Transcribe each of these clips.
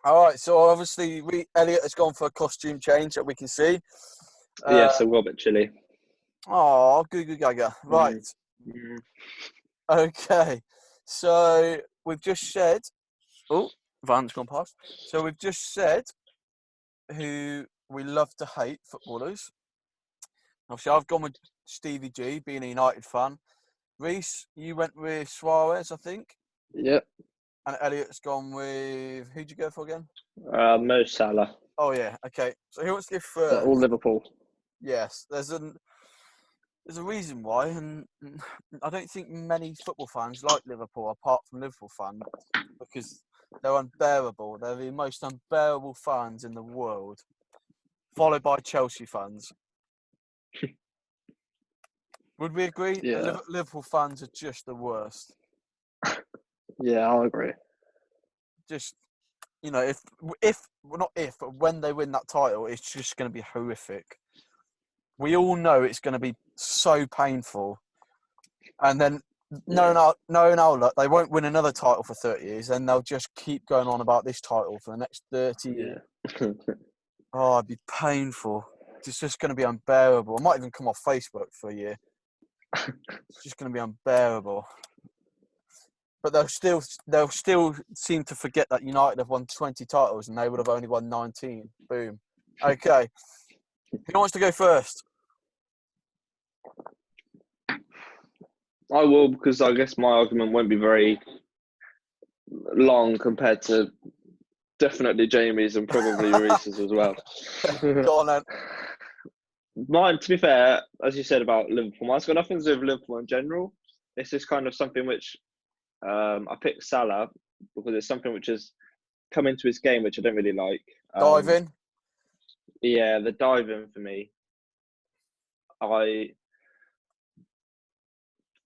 All right, so obviously Elliot has gone for a costume change that we can see. Yes, a little bit chilly. Oh, goo goo gaga. Right, Mm. Mm. okay. So we've just said. Oh, Van's gone past. So we've just said who we love to hate footballers. Obviously, I've gone with Stevie G, being a United fan. Reese, you went with Suarez, I think, Yep. and Elliot's gone with who'd you go for again? Mo Salah. Oh yeah, okay. So who wants to go All first? Liverpool. Yes, there's a reason why, and I don't think many football fans like Liverpool, apart from Liverpool fans, because they're unbearable. They're the most unbearable fans in the world, followed by Chelsea fans. Would we agree? Yeah. Liverpool fans are just the worst. Yeah, I'll agree. Just if well, not if, but when they win that title, it's just going to be horrific. We all know it's going to be so painful, and then Yeah. knowing our luck, they won't win another title for 30 years, and they'll just keep going on about this title for the next 30 years. Yeah. Oh, it'd be painful. It's just going to be unbearable. I might even come off Facebook for a year. It's just going to be unbearable. But they'll still seem to forget that United have won 20 titles and they would have only won 19. Boom. Okay. Who wants to go first? I will, because I guess my argument won't be very long compared to definitely Jamie's and probably Reese's as well. Go on then. Mine, to be fair, as you said about Liverpool, mine's got nothing to do with Liverpool in general. It's just kind of something which I picked Salah because it's something which has come into his game which I don't really like. Dive in. Yeah, the diving for me. I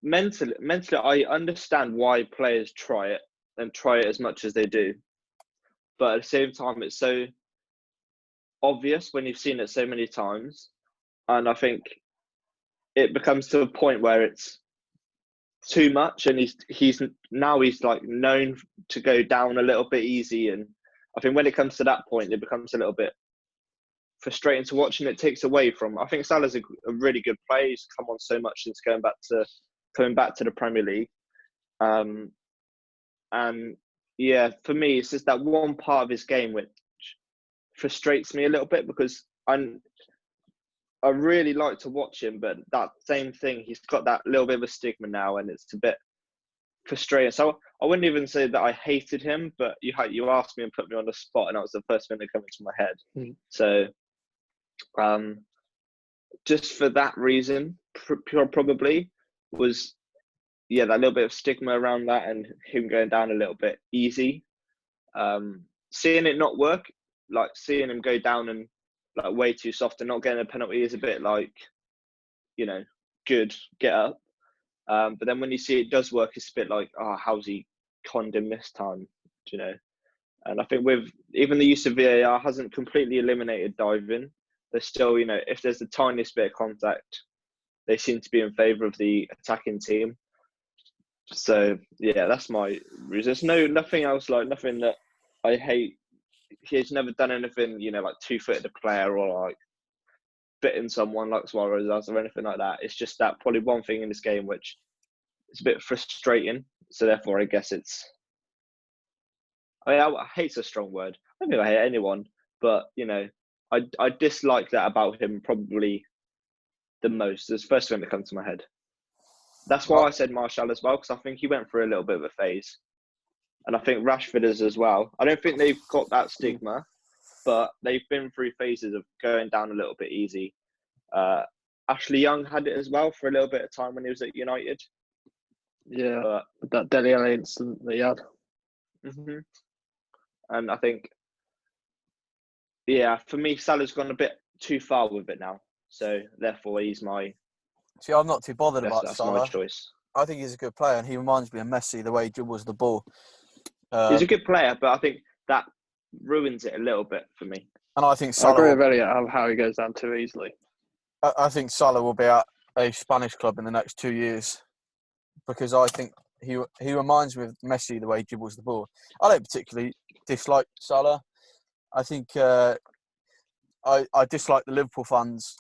mentally I understand why players try it and try it as much as they do, but at the same time it's so obvious when you've seen it so many times, and I think it becomes to a point where it's too much, and he's like known to go down a little bit easy, and I think when it comes to that point, it becomes a little bit frustrating to watch, and it takes away from. I think Salah's a really good player. He's come on so much since coming back to the Premier League, and yeah, for me, it's just that one part of his game which frustrates me a little bit because I really like to watch him, but that same thing, he's got that little bit of a stigma now, and it's a bit frustrating. So I wouldn't even say that I hated him, but you asked me and put me on the spot, and that was the first thing that came into my head. So, just for that reason, probably was that little bit of stigma around that, and him going down a little bit easy. Seeing it not work, like seeing him go down and like way too soft and not getting a penalty is a bit like, good, get up. But then when you see it does work, it's a bit like, oh, how's he conned him this time? And I think with even the use of VAR hasn't completely eliminated diving. There's still, if there's the tiniest bit of contact, they seem to be in favour of the attacking team. So yeah, that's my reason. There's nothing else, like nothing that I hate. He's never done anything, like two-footed a player or like bitten someone like Suarez does or anything like that. It's just that probably one thing in this game which is a bit frustrating. So therefore, I guess I hate's a strong word. I don't think I hate anyone, but I dislike that about him probably the most. It's the first thing that comes to my head. That's why I said Martial as well, because I think he went through a little bit of a phase. And I think Rashford is as well. I don't think they've got that stigma, but they've been through phases of going down a little bit easy. Ashley Young had it as well for a little bit of time when he was at United. Yeah, but that Dele Alli incident that he had. Mm-hmm. And I think, for me, Salah's gone a bit too far with it now. So therefore, he's my. See, I'm not too bothered about That's Salah. my choice. I think he's a good player, and he reminds me of Messi the way he dribbles the ball. He's a good player, but I think that ruins it a little bit for me. And I think Salah. I agree with Elliot how he goes down too easily. I think Salah will be at a Spanish club in the next 2 years because I think he reminds me of Messi the way he dribbles the ball. I don't particularly dislike Salah. I think I dislike the Liverpool fans,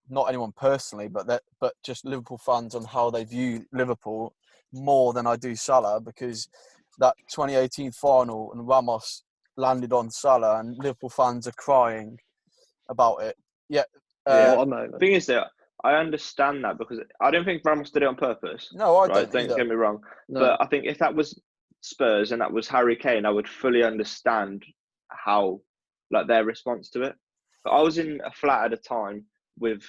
not anyone personally, but just Liverpool fans on how they view Liverpool more than I do Salah, because that 2018 final and Ramos landed on Salah and Liverpool fans are crying about it. Yeah. What a moment. Thing is that I understand that, because I don't think Ramos did it on purpose. No, I right? don't either. Get me wrong. No. But I think if that was Spurs and that was Harry Kane, I would fully understand how, like, their response to it. But I was in a flat at a time with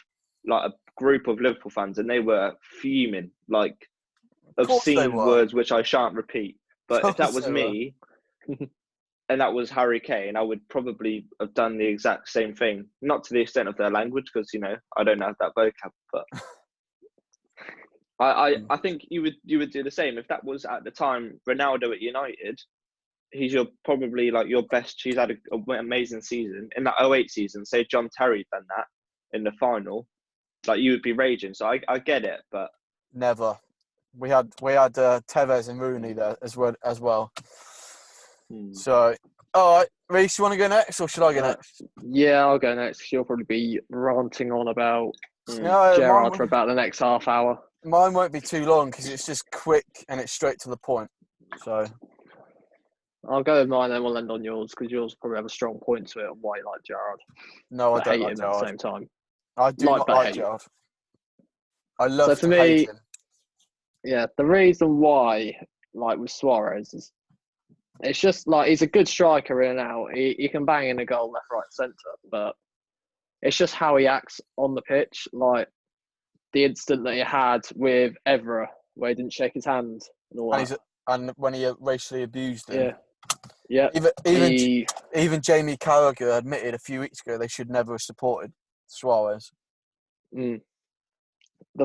like a group of Liverpool fans, and they were fuming, like obscene words which I shan't repeat. But if that was me and that was Harry Kane, I would probably have done the exact same thing. Not to the extent of their language, because I don't have that vocab, but I think you would do the same. If that was at the time Ronaldo at United, he's probably your best. He's had an amazing season in that 08 season. Say John Terry done that in the final, like, you would be raging. So I get it, but never. We had Tevez and Rooney there as well. So, all right, Reece, you want to go next, or should I go next? Yeah, I'll go next. You'll probably be ranting on about No, Gerrard for about the next half hour. Mine won't be too long because it's just quick and it's straight to the point. So I'll go with mine, then we'll end on yours, because yours probably have a strong point to it on why you like Gerrard. no, I But don't hate like him Gerrard. at the same time. I do Like, not but like hate. Gerrard. I love So for to hate me, him. Yeah, the reason why, like with Suarez, is it's just like he's a good striker in and out. He can bang in a goal left, right, centre, but it's just how he acts on the pitch. Like the incident that he had with Evra, where he didn't shake his hand and all that. And when he racially abused him. Yeah. Even Jamie Carragher admitted a few weeks ago they should never have supported Suarez. The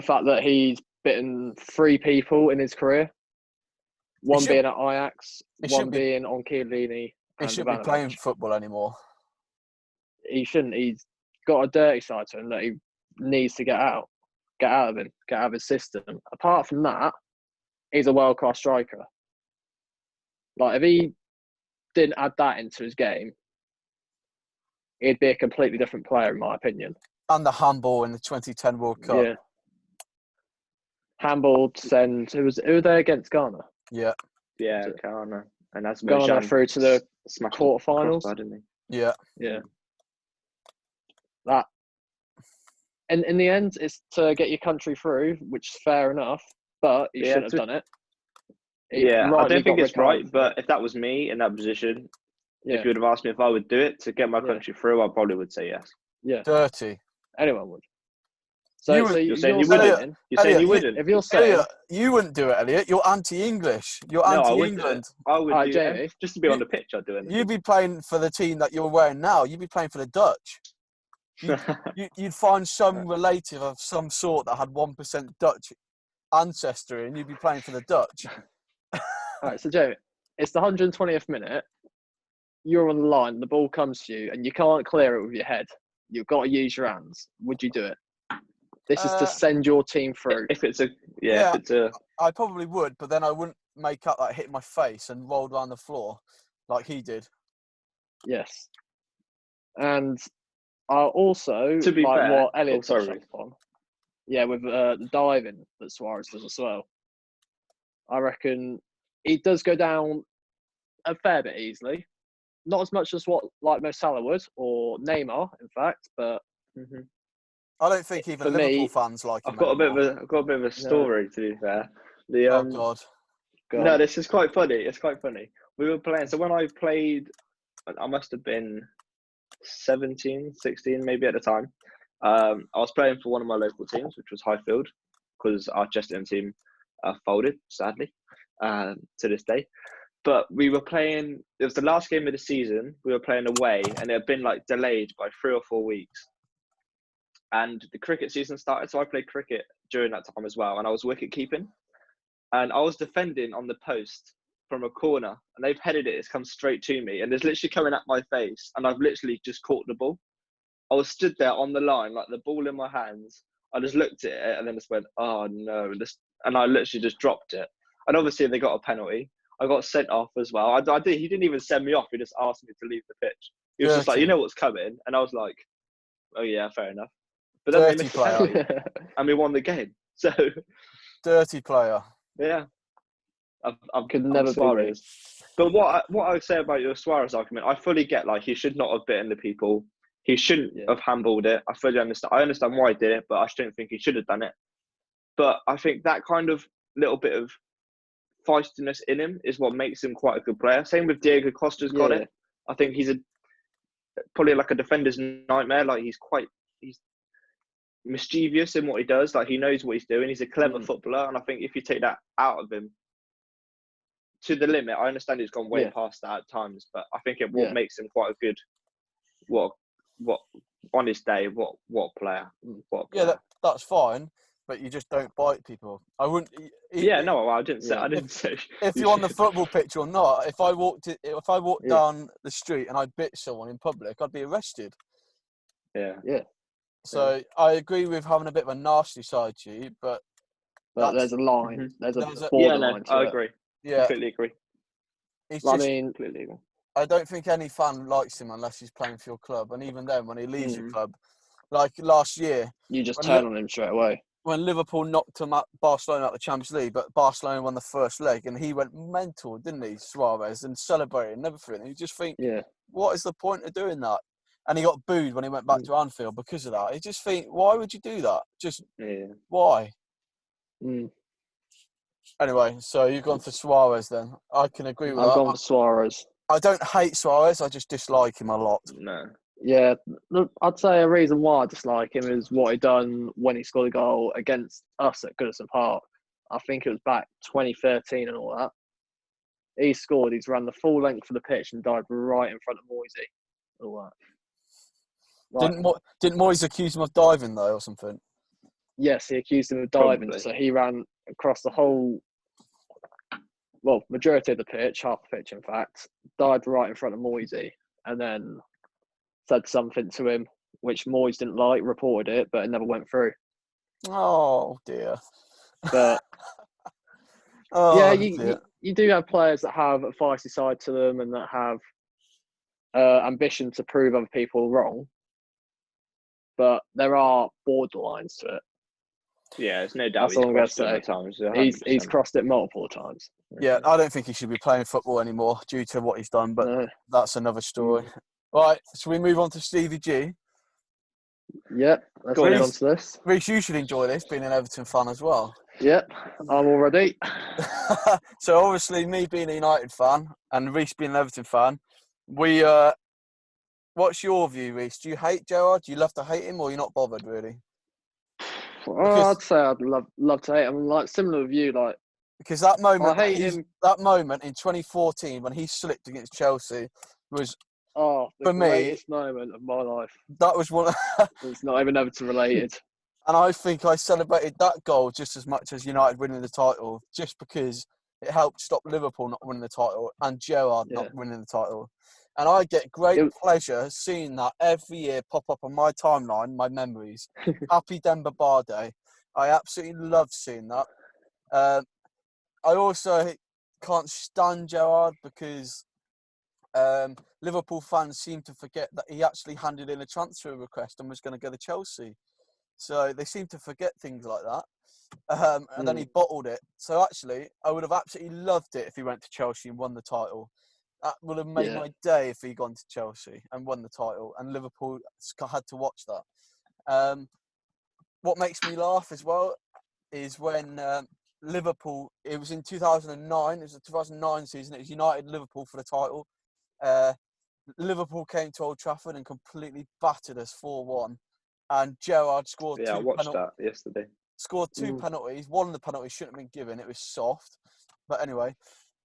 fact that he's bitten 3 people in his career. One being at Ajax, one being on Chiellini. He shouldn't be playing football anymore. He shouldn't. He's got a dirty side to him that he needs to get out of him, get out of his system. Apart from that, he's a world-class striker. Like, if he didn't add that into his game, he'd be a completely different player, in my opinion. And the handball in the 2010 World Cup. Yeah. Handball to send. Who were they against Ghana? Yeah. Yeah, Ghana. And that's Ghana through to the quarterfinals. Yeah. Yeah. That. And in the end, it's to get your country through, which is fair enough, but you shouldn't have done it. I don't think it's right, but if that was me in that position, if you would have asked me if I would do it to get my country through, I probably would say yes. Yeah. Dirty. Anyone would. You're saying you wouldn't? You're saying you wouldn't? If you're saying... Elliot, you wouldn't do it, Elliot. You're anti-English. You're anti-England. I would do it. Just to be on the pitch, I'd do it. You'd be playing for the team that you're wearing now. You'd be playing for the Dutch. You'd find some relative of some sort that had 1% Dutch ancestry, and you'd be playing for the Dutch. All right, so Joe, it's the 120th minute. You're on the line. The ball comes to you, and you can't clear it with your head. You've got to use your hands. Would you do it? This is to send your team through. If it's a, I probably would, but then I wouldn't make up that hit my face and rolled around the floor like he did. Yes, and I also to be fair, what Elliot touched on. Yeah, with the diving that Suarez does as well. I reckon he does go down a fair bit easily. Not as much as what Mo Salah would, or Neymar, in fact, but. I don't think even Liverpool fans like him. I've got a bit of a story, to be fair. Oh God. No, this is quite funny. It's quite funny. We were playing. So when I played, I must have been 17, 16 maybe at the time. I was playing for one of my local teams, which was Highfield, because our Chesterton team folded, sadly, to this day. But we were playing. It was the last game of the season. We were playing away, and it had been delayed by 3 or 4 weeks. And the cricket season started, so I played cricket during that time as well. And I was wicket keeping, and I was defending on the post from a corner, and they've headed it. It's come straight to me, and it's literally coming at my face, and I've literally just caught the ball. I was stood there on the line, like the ball in my hands. I just looked at it, and then just went, "Oh no!" And I literally just dropped it. And obviously they got a penalty. I got sent off as well. I did. He didn't even send me off. He just asked me to leave the pitch. He was just like, Dirty. you know what's coming, and I was like, oh yeah, fair enough. But then they Dirty missed the player. penalty, and we won the game. So Dirty player. yeah, Could I'm never be me. Suarez. But what I would say about your Suarez argument, I fully get, like, he should not have bitten the people. He shouldn't Yeah. have handballed it. I fully understand. I understand why he did it, but I don't think he should have done it. But I think that kind of little bit of feistiness in him is what makes him quite a good player. Same with Diego Costa's got Yeah. it. I think he's probably like a defender's nightmare. Like, he's mischievous in what he does. Like, he knows what he's doing. He's a clever footballer, and I think if you take that out of him to the limit, I understand he's gone way Yeah. past that at times, but I think what Yeah. makes him quite a good what on his day, what player. Yeah, that's fine, but you just don't bite people. I wouldn't. Yeah, no, I didn't say. Yeah. I didn't say. If you're on the football pitch or not, if I walked Yeah. down the street and I bit someone in public, I'd be arrested. Yeah. So I agree with having a bit of a nasty side to you, but But That's- there's a line. Mhm. There's There's a a- Yeah, no, borderline to I it. agree. yeah, Completely agree. it's I just. mean, Completely agree. I don't think any fan likes him unless he's playing for your club, and even then, when he leaves your Mhm. club, like last year, you just When turn on him straight away. when Liverpool knocked him out, Barcelona out of the Champions League, but Barcelona won the first leg, and he went mental, didn't he, Suarez, and celebrated and everything. And you just think, Yeah. what is the point of doing that? And he got booed when he went back to Anfield because of that. You just think, why would you do that? Just Yeah. why? Mm. Anyway, so you've gone for Suarez then. I can agree with I've that. gone for Suarez. I don't hate Suarez, I just dislike him a lot. No. Yeah, look, I'd say a reason why I dislike him is what he done when he scored a goal against us at Goodison Park. I think it was back 2013 and all that. He scored. He's ran the full length of the pitch and died right in front of Moisey. All that. Right. Didn't Moyes accuse him of diving though, or something? Yes, he accused him of diving. Probably. So he ran across the whole, well, majority of the pitch, half the pitch in fact, died right in front of Moisey, and then said something to him, which Moyes didn't like, reported it, but it never went through. Oh dear. But Oh, yeah, dear. you do have players that have a feisty side to them and that have ambition to prove other people wrong. But there are borderlines to it. Yeah, there's no doubt That's all I'm gonna crossed it say. at times. He's 100%. crossed it multiple times. Yeah, I don't think he should be playing football anymore due to what he's done, but No. that's another story. Right, so we move on to Stevie G. Yep, let's Go on, move Reece. on to this. Reece, you should enjoy this, being an Everton fan as well. Yep, I'm all ready. So obviously, me being a United fan and Reece being an Everton fan, we. What's your view, Reece? Do you hate Gerrard? Do you love to hate him, or you're not bothered really? I'd say I'd love to hate him. Like similar with you, like Because that moment, I hate him. that moment in 2014 when he slipped against Chelsea was the for me, greatest moment of my life. that was one. It's not even Everton related. And I think I celebrated that goal just as much as United winning the title, just because it helped stop Liverpool not winning the title and Gerrard not winning the title. And I get great pleasure seeing that every year pop up on my timeline, my memories. Happy Demba Ba Day. I absolutely love seeing that. I also can't stand Gerrard because Liverpool fans seem to forget that he actually handed in a transfer request and was going to go to Chelsea. So they seem to forget things like that. And then he bottled it. So actually, I would have absolutely loved it if he went to Chelsea and won the title. That would have made my day if he'd gone to Chelsea and won the title. And Liverpool had to watch that. What makes me laugh as well is when Liverpool, it was in 2009, it was the 2009 season, it was United-Liverpool for the title. Liverpool came to Old Trafford and completely battered us 4-1. And Gerrard scored I watched that yesterday. Scored two penalties. One of the penalties shouldn't have been given. It was soft. But anyway,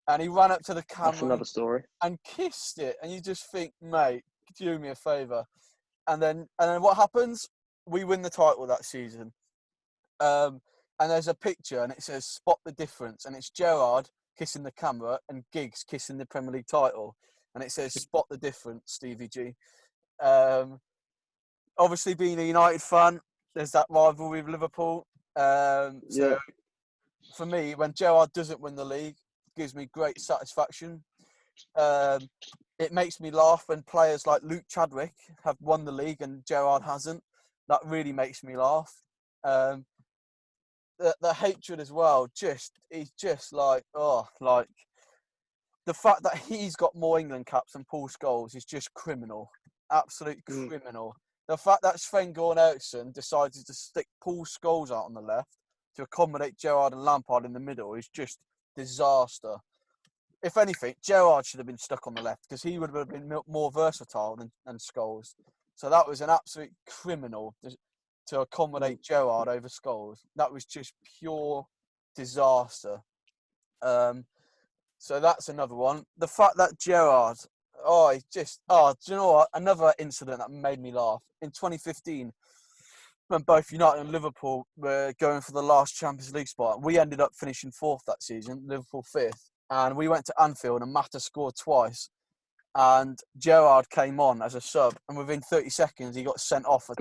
and he ran up to the camera. That's another story. And kissed it. And you just think, mate, do me a favour. And then what happens? We win the title that season. And there's a picture and it says, spot the difference. And it's Gerrard kissing the camera and Giggs kissing the Premier League title. And it says, spot the difference, Stevie G. Obviously, being a United fan, there's that rivalry with Liverpool. So for me, when Gerrard doesn't win the league, gives me great satisfaction. It makes me laugh when players like Luke Chadwick have won the league and Gerrard hasn't. That really makes me laugh. The hatred as well. He's just like the fact that he's got more England caps than Paul Scholes is just criminal. Absolute criminal. The fact that Sven-Göran Eriksson decided to stick Paul Scholes out on the left to accommodate Gerrard and Lampard in the middle is just disaster. If anything, Gerrard should have been stuck on the left because he would have been more versatile than Scholes. So that was an absolute criminal to accommodate Gerrard over Scholes. That was just pure disaster. So that's another one. The fact that Gerrard, do you know what? Another incident that made me laugh. In 2015, when both United and Liverpool were going for the last Champions League spot, we ended up finishing 4th that season, Liverpool 5th. And we went to Anfield and Mata scored twice. And Gerrard came on as a sub. And within 30 seconds, he got sent off for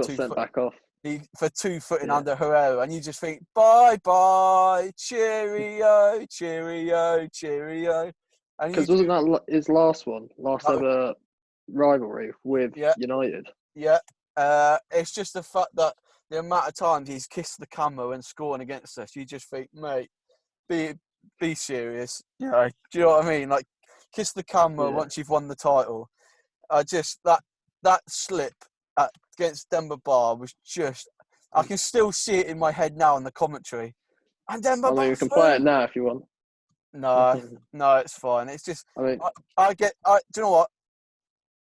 two-footing under Herrera. And you just think, bye-bye, cheerio, cheerio, cheerio. Because wasn't that his last ever rivalry with United? Yeah. It's just the fact that the amount of times he's kissed the camera when scoring against us, you just think, mate, be serious. You know, do you know what I mean? Like, kiss the camera once you've won the title. That slip against Demba Ba was just... I can still see it in my head now in the commentary. And Demba Ba... you can play it now if you want. No, it's fine. It's just... do you know what?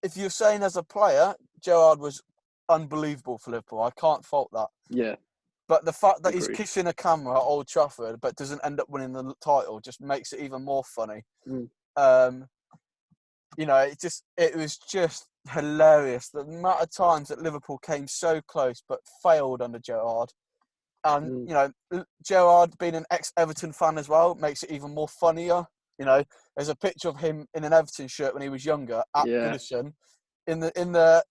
If you're saying as a player, Gerrard was unbelievable for Liverpool. I can't fault that. Yeah. But the fact that he's kissing a camera at Old Trafford but doesn't end up winning the title just makes it even more funny. You know, it was just hilarious. The amount of times that Liverpool came so close but failed under Gerrard. And, you know, Gerrard being an ex-Everton fan as well makes it even more funnier. You know, there's a picture of him in an Everton shirt when he was younger at Goodison in the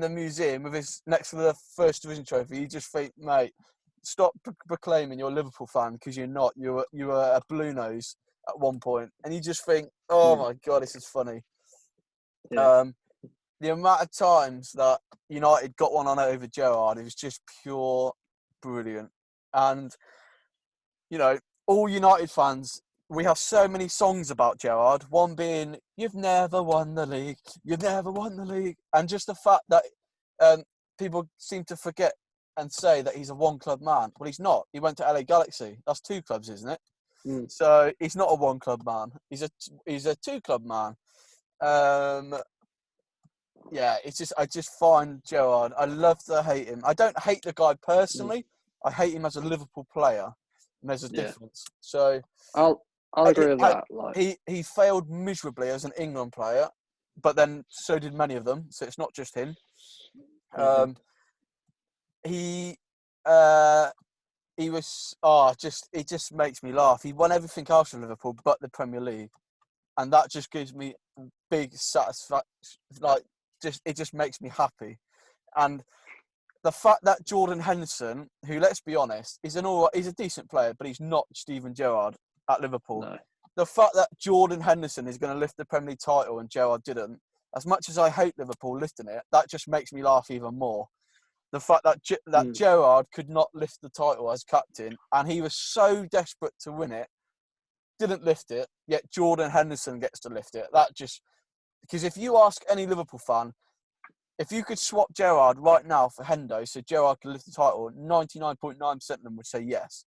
museum with his next to the First Division trophy. You just think, mate, stop proclaiming you're a Liverpool fan because you're not. You were a Blue Nose at one point, and you just think, oh my God, this is funny. Yeah. The amount of times that United got one on over Gerrard, it was just pure brilliant. And you know, all United fans, we have so many songs about Gerrard. One being, "You've never won the league, you've never won the league," and just the fact that people seem to forget and say that he's a one-club man. Well, he's not. He went to LA Galaxy. That's 2 clubs, isn't it? So he's not a one-club man. He's a 2-club man. Yeah, I just find Gerrard. I love to hate him. I don't hate the guy personally. I hate him as a Liverpool player, and there's a difference. So I'll agree with that. He failed miserably as an England player, but then so did many of them. So it's not just him. He was it just makes me laugh. He won everything else for Liverpool but the Premier League, and that just gives me big satisfaction. It just makes me happy. And the fact that Jordan Henderson, who, let's be honest, he's a decent player, but he's not Steven Gerrard at Liverpool. No. The fact that Jordan Henderson is going to lift the Premier League title and Gerrard didn't, as much as I hate Liverpool lifting it, that just makes me laugh even more. The fact that Gerrard could not lift the title as captain, and he was so desperate to win it, didn't lift it, yet Jordan Henderson gets to lift it. Because if you ask any Liverpool fan, if you could swap Gerrard right now for Hendo so Gerrard could lift the title, 99.9% of them would say yes.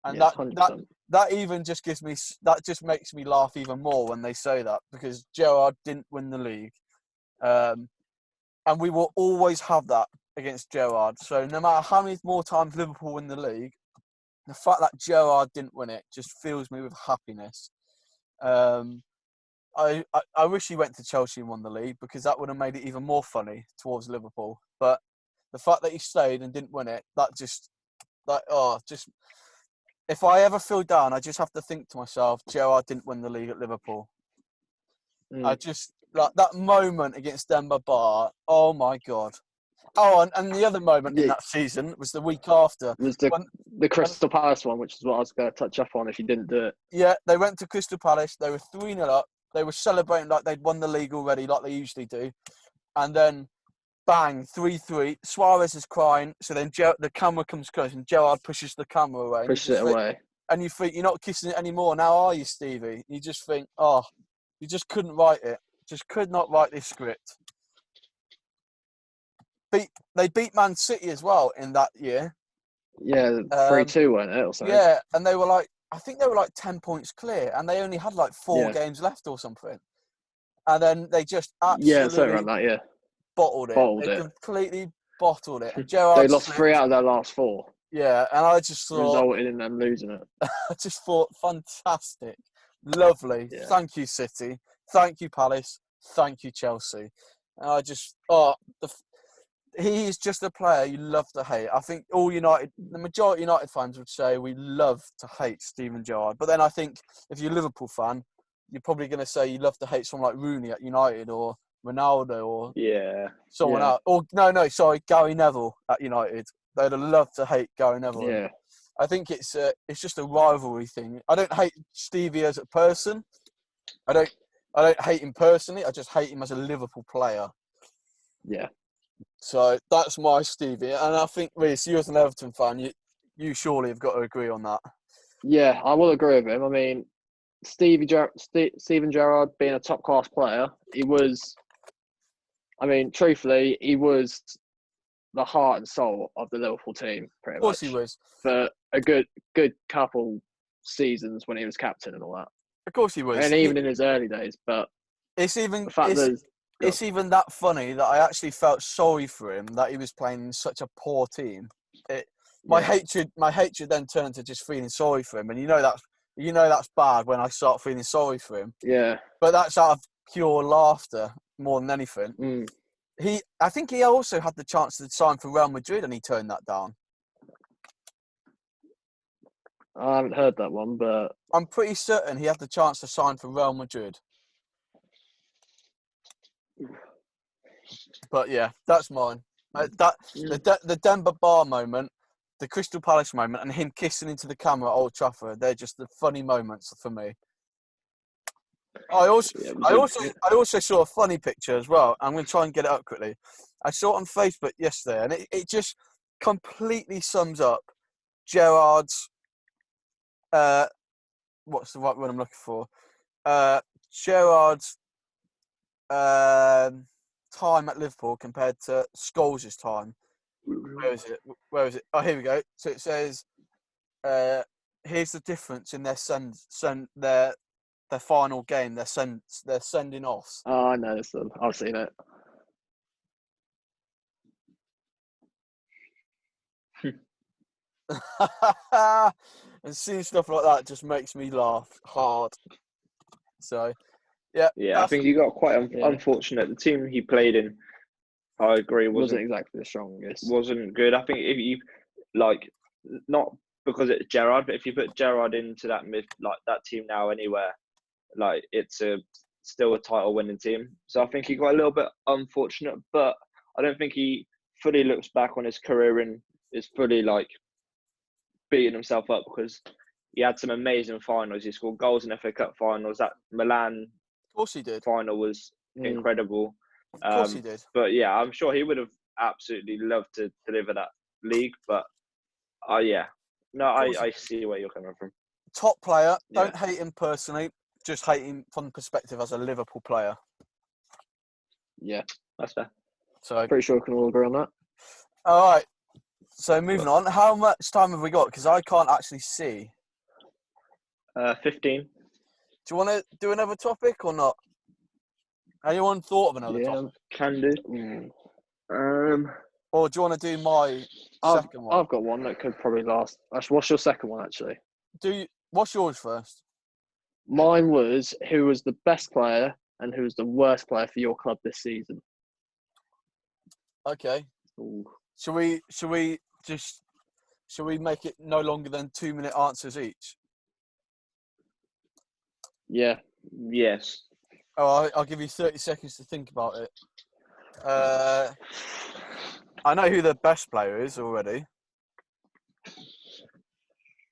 And that even just makes me laugh even more when they say that, because Gerrard didn't win the league. And we will always have that against Gerrard. So no matter how many more times Liverpool win the league, the fact that Gerrard didn't win it just fills me with happiness. I wish he went to Chelsea and won the league, because that would have made it even more funny towards Liverpool. But the fact that he stayed and didn't win it, if I ever feel down, I just have to think to myself, Gerrard didn't win the league at Liverpool. I just, that moment against Demba Ba, oh my God. Oh, and the other moment in Yeah. that season was the week after. It was When, the Crystal Palace one, which is what I was going to touch up on if you didn't do it. yeah, they went to Crystal Palace. They were 3-0 up. They were celebrating like they'd won the league already, like they usually do. And then, bang, 3-3. Suarez is crying. So then the camera comes close and Gerrard pushes the camera away. Pushes it away. And you think, you're not kissing it anymore now, are you, Stevie? You just think, oh, you just couldn't write it. Just could not write this script. They beat Man City as well in that year. Yeah, 3-2, weren't it? Or something? Yeah, and they were like, I think they were like 10 points clear, and they only had like 4 Yeah. games left or something. And then they just Yeah, something absolutely around that, yeah. bottled it. Bottled They it. completely bottled it. And Gerrard They lost 3 out of their last 4, Yeah, and I just thought, resulting in them losing it. I just thought, fantastic, lovely. Yeah. Thank you, City. Thank you, Palace. Thank you, Chelsea. And I just, he is just a player you love to hate. I think the majority of United fans would say we love to hate Steven Gerrard. But then I think if you're a Liverpool fan, you're probably going to say you love to hate someone like Rooney at United or Ronaldo or someone else. Or Gary Neville at United. They'd love to hate Gary Neville. Yeah. I think it's just a rivalry thing. I don't hate Stevie as a person. I don't hate him personally. I just hate him as a Liverpool player. Yeah. So that's my Stevie, and I think Reece, you as an Everton fan, you surely have got to agree on that. Yeah, I will agree with him. I mean, Steven Gerrard being a top class player, he was. I mean, truthfully, he was the heart and soul of the Liverpool team, pretty much. Of course he was. For a good couple seasons when he was captain and all that. Of course he was. And even in his early days, but it's even the fact it's even that funny that I actually felt sorry for him that he was playing in such a poor team. My hatred then turned to just feeling sorry for him, and you know that's bad when I start feeling sorry for him. Yeah. But that's out of pure laughter more than anything. Mm. I think he also had the chance to sign for Real Madrid, and he turned that down. I haven't heard that one, but I'm pretty certain he had the chance to sign for Real Madrid. But yeah, that's mine. The Demba Ba moment, the Crystal Palace moment, and him kissing into the camera at Old Trafford, they're just the funny moments for me. I also saw a funny picture as well. I'm going to try and get it up quickly. I saw it on Facebook yesterday, and it just completely sums up Gerrard's. What's the right word I'm looking for? Gerrard's time at Liverpool compared to Scholes' time. Where is it? Oh, here we go. So it says, here's the difference in their final game, their sending offs. Oh, I know this one. I've seen it. And seeing stuff like that just makes me laugh hard. So, yeah. Yeah, I think he got quite unfortunate. The team he played in, I agree, wasn't exactly the strongest. Wasn't good. I think if you not because it's Gerrard, but if you put Gerrard into that that team now anywhere, it's still a title-winning team. So I think he got a little bit unfortunate, but I don't think he fully looks back on his career and is fully beating himself up because he had some amazing finals. He scored goals in FA Cup finals. That Milan, of course he did. Final was incredible. Of course he did. But yeah, I'm sure he would have absolutely loved to deliver that league. But I see where you're coming from. Top player. Don't hate him personally. Just hate him from the perspective as a Liverpool player. Yeah, that's fair. So pretty sure we can all agree on that. All right. So moving on, how much time have we got? Because I can't actually see. 15. Do you want to do another topic or not? Anyone thought of another topic? Can do. Or do you want to do my second one? I've got one that could probably last. Actually, what's your second one, actually? What's yours first? Mine was who was the best player and who was the worst player for your club this season. Okay. Ooh. Shall we make it no longer than 2-minute answers each? Yeah. Yes. Oh, I'll give you 30 seconds to think about it. I know who the best player is already.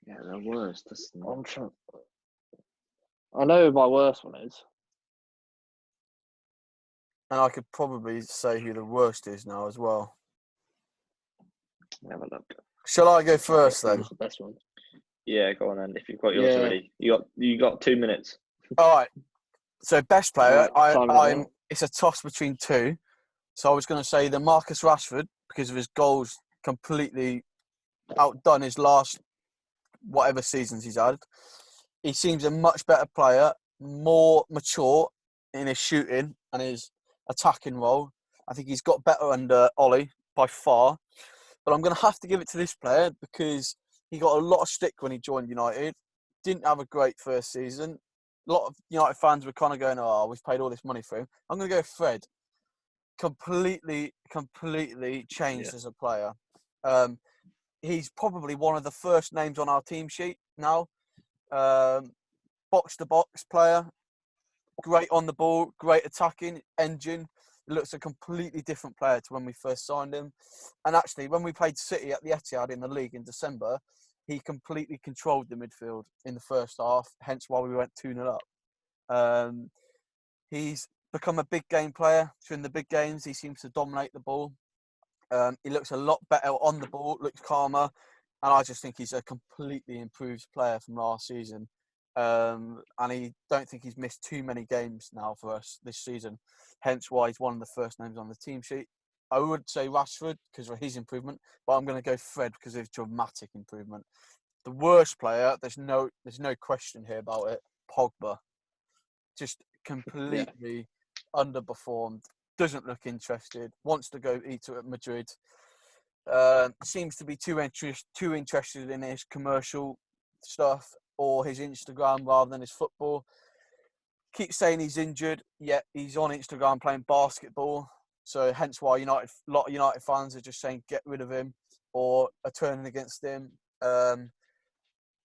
Yeah, the worst. I know who my worst one is. And I could probably say who the worst is now as well. Have a look. Shall I go first then? Who's the best one? Yeah, go on then. If you've got yours Yeah. already, you got 2 minutes. All right. So best player, Right, time it I'm. now. It's a toss between two. So I was going to say the Marcus Rashford because of his goals, completely outdone his last whatever seasons he's had. He seems a much better player, more mature in his shooting and his attacking role. I think he's got better under Ollie by far. But I'm going to have to give it to this player because he got a lot of stick when he joined United. Didn't have a great first season. A lot of United fans were kind of going, "Oh, we've paid all this money for him." I'm going to go Fred. Completely changed as a player. He's probably one of the first names on our team sheet now. Box-to-box player. Great on the ball, great attacking engine. He looks a completely different player to when we first signed him. And actually, when we played City at the Etihad in the league in December, he completely controlled the midfield in the first half, hence why we went 2-0 up. He's become a big game player. So in the big games, he seems to dominate the ball. He looks a lot better on the ball, looks calmer. And I just think he's a completely improved player from last season. And I don't think he's missed too many games now for us this season. Hence why he's one of the first names on the team sheet. I would say Rashford because of his improvement, but I'm going to go Fred because of his dramatic improvement. The worst player, there's no question here about it. Pogba, just completely underperformed. Doesn't look interested. Wants to go eat at Madrid. Seems to be too interested in his commercial stuff or his Instagram rather than his football. Keeps saying he's injured, yet he's on Instagram playing basketball. So hence why a lot of United fans are just saying get rid of him or are turning against him.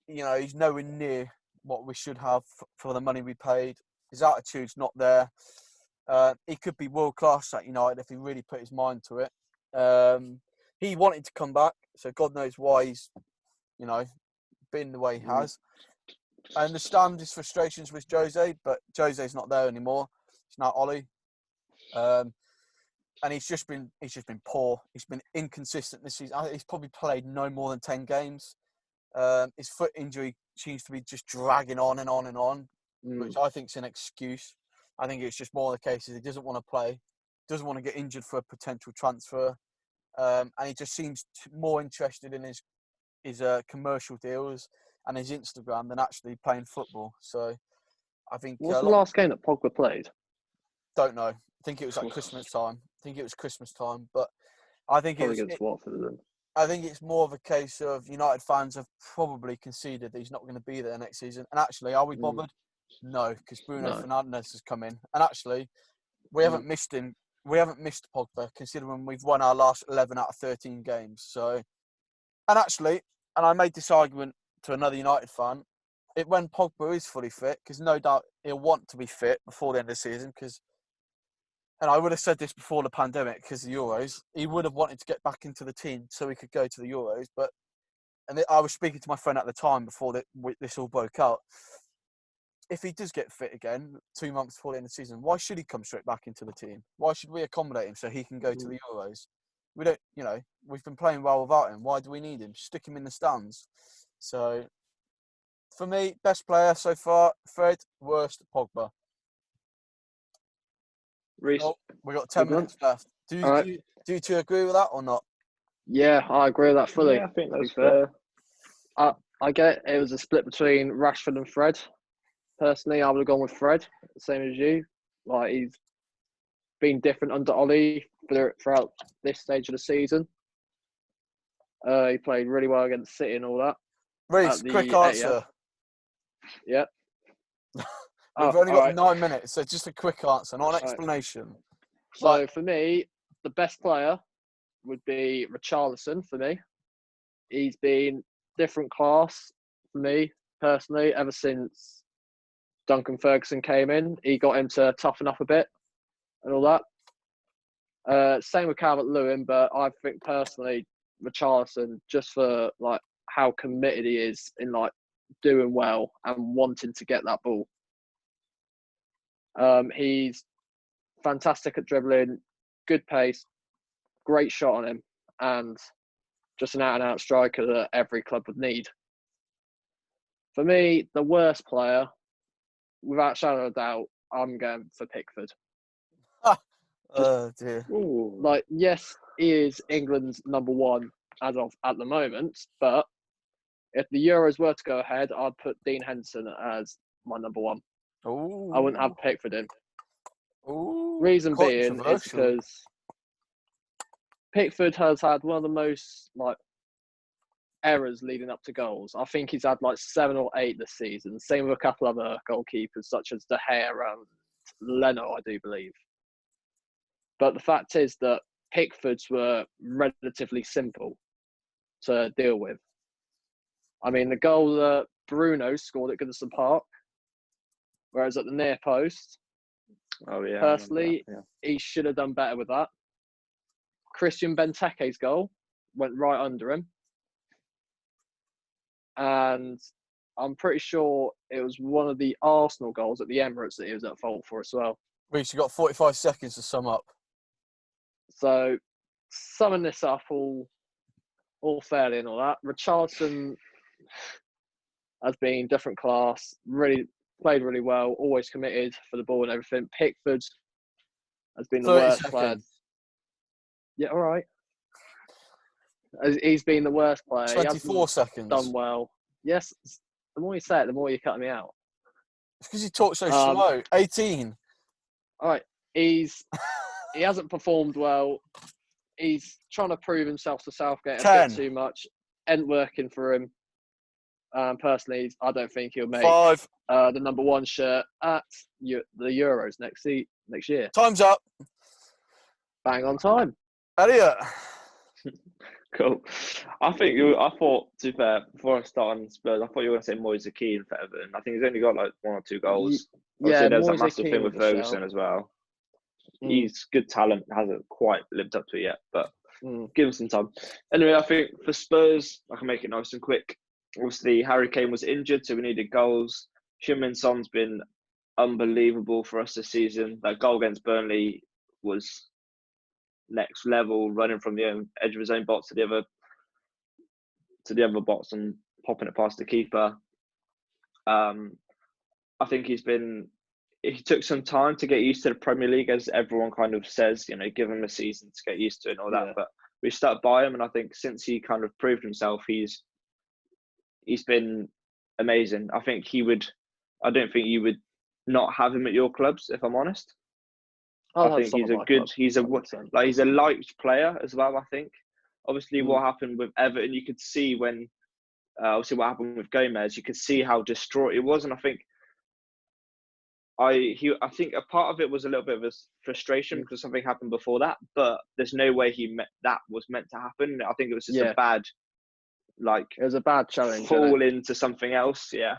He's nowhere near what we should have for the money we paid. His attitude's not there. He could be world class at United if he really put his mind to it. He wanted to come back, so God knows why he's, been the way he has. I understand his frustrations with Jose, but Jose's not there anymore. It's now Ollie, and he's just been poor. He's been inconsistent this season. He's probably played no more than 10 games. His foot injury seems to be just dragging on and on and on, which I think is an excuse. I think it's just more the case that he doesn't want to play, doesn't want to get injured for a potential transfer, and he just seems more interested in his commercial deals and his Instagram than actually playing football. So I think. What's the last game that Pogba played? Don't know. I think it was at Christmas time. But I think Probably against Watford then. I think it's more of a case of United fans have probably conceded that he's not going to be there next season. And actually, are we bothered? No, because Bruno Fernandes has come in. And actually, we haven't missed him. We haven't missed Pogba, considering we've won our last 11 out of 13 games. So, and I made this argument to another United fan, when Pogba is fully fit, because no doubt he'll want to be fit before the end of the season, and I would have said this before the pandemic, because the Euros, he would have wanted to get back into the team so he could go to the Euros. I was speaking to my friend at the time before this all broke out. If he does get fit again 2 months before the end of the season, why should he come straight back into the team? Why should we accommodate him so he can go to the Euros? We don't, we've been playing well without him. Why do we need him? Stick him in the stands. So, for me, best player so far, Fred. Worst, Pogba. Reece, we've got 10 minutes left. Do you two agree with that or not? Yeah, I agree with that fully. Yeah, I think that's fair. I get it was a split between Rashford and Fred. Personally, I would have gone with Fred, same as you. Like, he's been different under Ollie throughout this stage of the season. He played really well against City and all that. Reece, quick answer. Yeah. We've only got 9 minutes, so just a quick answer, not an explanation. So for me, the best player would be Richarlison for me. He's been different class for me, personally, ever since Duncan Ferguson came in. He got him to toughen up a bit and all that. Same with Calvert-Lewin, but I think personally, Richarlison, just for like how committed he is in like doing well and wanting to get that ball. He's fantastic at dribbling, good pace, great shot on him, and just an out-and-out striker that every club would need. For me, the worst player, without shadow of a doubt, I'm going for Pickford. Oh dear. Ooh. Like, yes, he is England's number one as of at the moment, but if the Euros were to go ahead, I'd put Dean Henderson as my number one. Ooh. I wouldn't have Pickford in. Ooh. Reason Quite being is controversial. because Pickford has had one of the most like errors leading up to goals. I think he's had like 7 or 8 this season. Same with a couple other goalkeepers such as De Gea and Leno, I do believe. But the fact is that Pickford's were relatively simple to deal with. I mean, the goal that Bruno scored at Goodison Park, whereas at the near post, Oh yeah. personally, Yeah. he should have done better with that. Christian Benteke's goal went right under him. And I'm pretty sure it was one of the Arsenal goals at the Emirates that he was at fault for as well. Reece, you got 45 seconds to sum up. So, summing this up all fairly and all that, Richarlison has been different class, really played really well, always committed for the ball and everything. Pickford has been the 30 worst player. seconds. Yeah, all right. He's been the worst player. 24 seconds. Done well. Yes, the more you say it, the more you're cutting me out. It's because you talk so slow. 18. All right. He hasn't performed well. He's trying to prove himself to Southgate a 10. bit too much. Ain't working for him. Personally, I don't think he'll make 5. the number one shirt at the Euros next year. Time's up. Bang on time. Elliot. Cool. I thought, to be fair, before I start on Spurs, I thought you were going to say Moise Kean for Everton. I think he's only got like 1 or 2 goals. Yeah, Obviously, there's that Moise massive Kean thing with was a Ferguson shout. as well. Mm. He's good talent, hasn't quite lived up to it yet, but give him some time. Anyway, I think for Spurs, I can make it nice and quick. Obviously, Harry Kane was injured, so we needed goals. Heung-min Son's been unbelievable for us this season. That goal against Burnley was next level, running from the edge of his own box to the other box and popping it past the keeper. I think he took some time to get used to the Premier League, as everyone kind of says, give him a season to get used to it and all that. Yeah. But we stuck by him, and I think since he kind of proved himself, he's been amazing. I don't think you would not have him at your clubs, if I'm honest. I think he's a liked player as well, I think. Obviously, what happened with Everton, you could see when, obviously what happened with Gomez, you could see how distraught he was. And I think I think a part of it was a little bit of a frustration because something happened before that, but there's no way that was meant to happen. I think it was just a bad, it was a bad challenge. Fall into something else, yeah.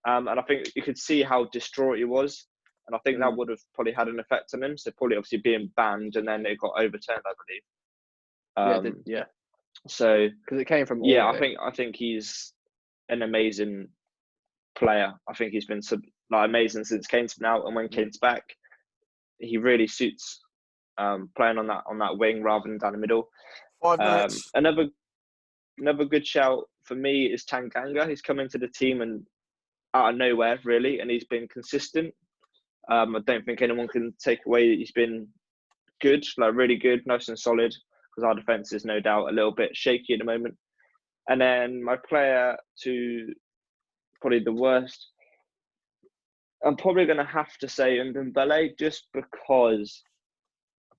And I think you could see how distraught he was. And I think that would have probably had an effect on him. So probably obviously being banned and then it got overturned, I believe. Yeah. So because it came from I think he's an amazing player. I think he's been amazing since Kane's been out, and when Kane's back, he really suits playing on that wing rather than down the middle. 5 minutes. Another good shout for me is Tanganga. He's come into the team and out of nowhere really, and he's been consistent. I don't think anyone can take away that he's been good, really good, nice and solid, because our defence is no doubt a little bit shaky at the moment. And then my player to probably the worst, I'm probably going to have to say Ndombele, just because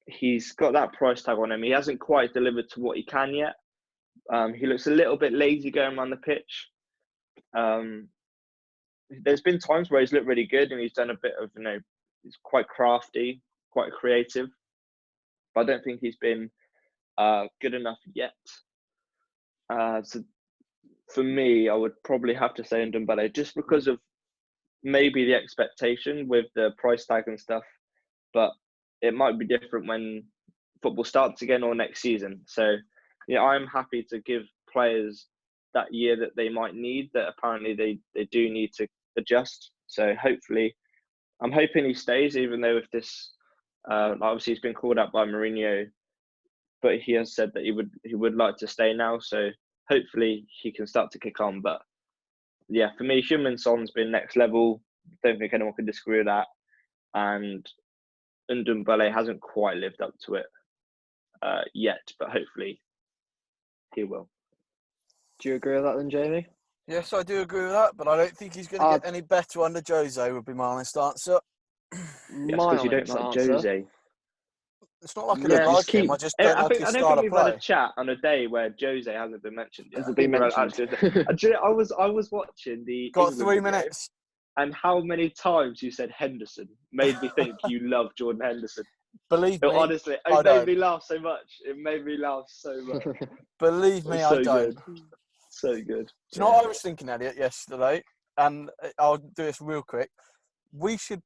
he's got that price tag on him. He hasn't quite delivered to what he can yet. He looks a little bit lazy going around the pitch. There's been times where he's looked really good and he's done a bit of, he's quite crafty, quite creative. But I don't think he's been good enough yet. So for me, I would probably have to say Ndombele, just because of maybe the expectation with the price tag and stuff. But it might be different when football starts again or next season. So, yeah, I'm happy to give players that year that they might need, that apparently they do need to adjust. So hopefully, I'm hoping he stays, even though if this, obviously he's been called up by Mourinho, but he has said that he would like to stay now. So hopefully he can start to kick on. But yeah, for me, Heung-min Son's been next level. Don't think anyone can disagree with that. And Ndombele hasn't quite lived up to it yet, but hopefully he will. Do you agree with that then, Jamie? Yes, I do agree with that, but I don't think he's going to get any better under Jose, would be my honest answer. Yes, My because you don't honest like answer. Jose. It's not like I Yeah, don't just like him, I just don't like his I don't style think of we've play. had a chat on a day where Jose hasn't been mentioned yet. Has it been mentioned? Actually, I was watching the Got England 3 video, minutes. and how many times you said Henderson made me think you love Jordan Henderson. Believe me, Honestly, I it don't. made me laugh so much. It made me laugh so much. Believe me, So I don't. good. So good. Do you know what I was thinking, Elliot, yesterday? And I'll do this real quick. We should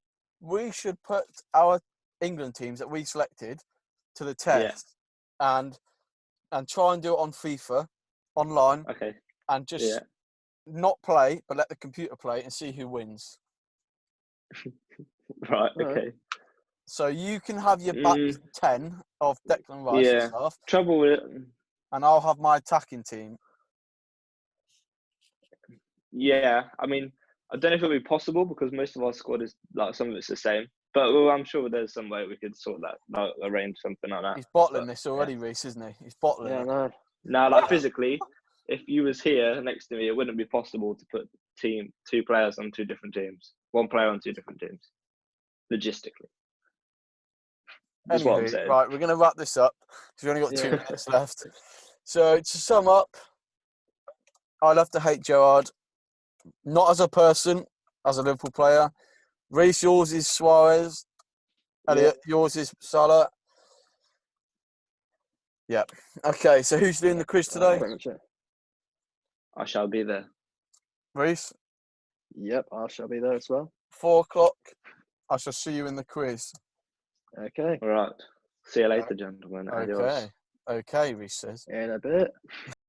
put our England teams that we selected to the test and try and do it on FIFA online Okay. and just not play, but let the computer play and see who wins. Right. Okay. So you can have your back 10 of Declan Rice and stuff, Trouble with it. and I'll have my attacking team. Yeah, I mean, I don't know if it'll be possible because most of our squad is like some of it's the same. But I'm sure there's some way we could sort that, like, arrange something like that. He's bottling this already, Reece, isn't he? He's bottling it. no. Now, like physically, if you was here next to me, it wouldn't be possible to put two players on two different teams, one player on two different teams, logistically. That's what I'm saying. Right, we're going to wrap this up because we've only got 2 minutes left. So to sum up, I love to hate Gerrard. Not as a person, as a Liverpool player. Reece, yours is Suarez. Elliot, yours is Salah. Yeah. Okay, so who's doing the quiz today? I shall be there. Reece? Yep, I shall be there as well. 4 o'clock. I shall see you in the quiz. Okay. All right. See you later, gentlemen. Adios. Okay, Reece says. In a bit.